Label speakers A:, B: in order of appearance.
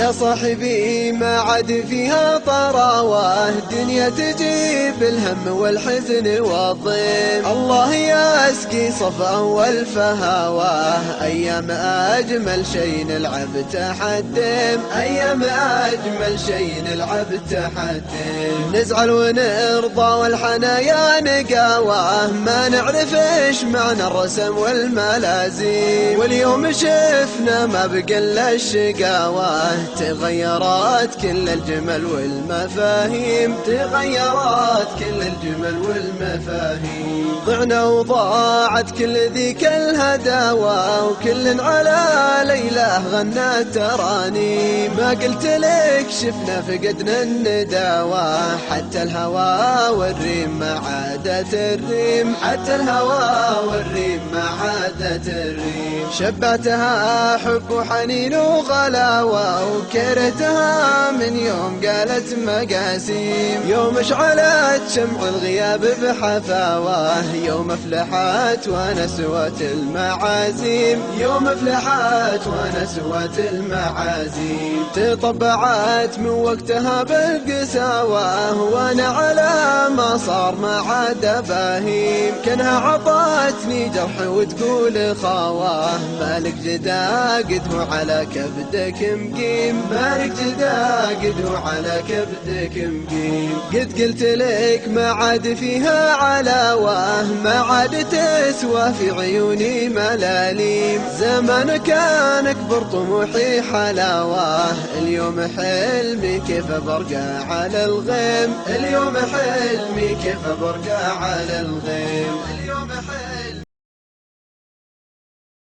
A: يا صاحبي ما عاد فيها طراوة، دنيا تجيب الهم والحزن والضيم. الله يسقي صفا والفهاوة، أيام أجمل شي نلعب تحدم، أيام أجمل شي نلعب تحدم. نزعل ونرضى والحنايا نقاوة، ما نعرف ايش معنى الرسم والملازم. واليوم شفنا ما بقى الا الشقاوة، تغيرت كل الجمل والمفاهيم، تغيرت كل الجمل والمفاهيم. ضعنا وضاعت كل ذيك الهداوة، وكل على ليلة غنى ترانيم. ما قلت لك شفنا فقدنا النداوة، حتى الهوى والريم ما عادت الريم، حتى الهوى والريم ما عادت الريم. شبعتها حب وحنين وغلاوة، وكرتها من يوم قالت مقاسيم. يوم اشعلت شمع الغياب بحفاوة، يوم افلحت ونسوت المعازيم، يوم افلحت ونسوت المعازيم. تطبعت من وقتها بالقساوة، وانا على ما صار ما عاد فاهيم. كانها عطتني جرح وتقول خاوة، مالك جدا قد هو على كبدك مقيم، مالك جدا قد هو على كبدك مقيم. قد قلت لك ما عاد فيها علاوة، ما عاد تسوى في عيوني ملاليم. زمان كان اكبر طموحي حلاوة، اليوم حلمي كيف برقى على الغيم، اليوم حلمي كيف برقى على الغيم. اليوم حلمي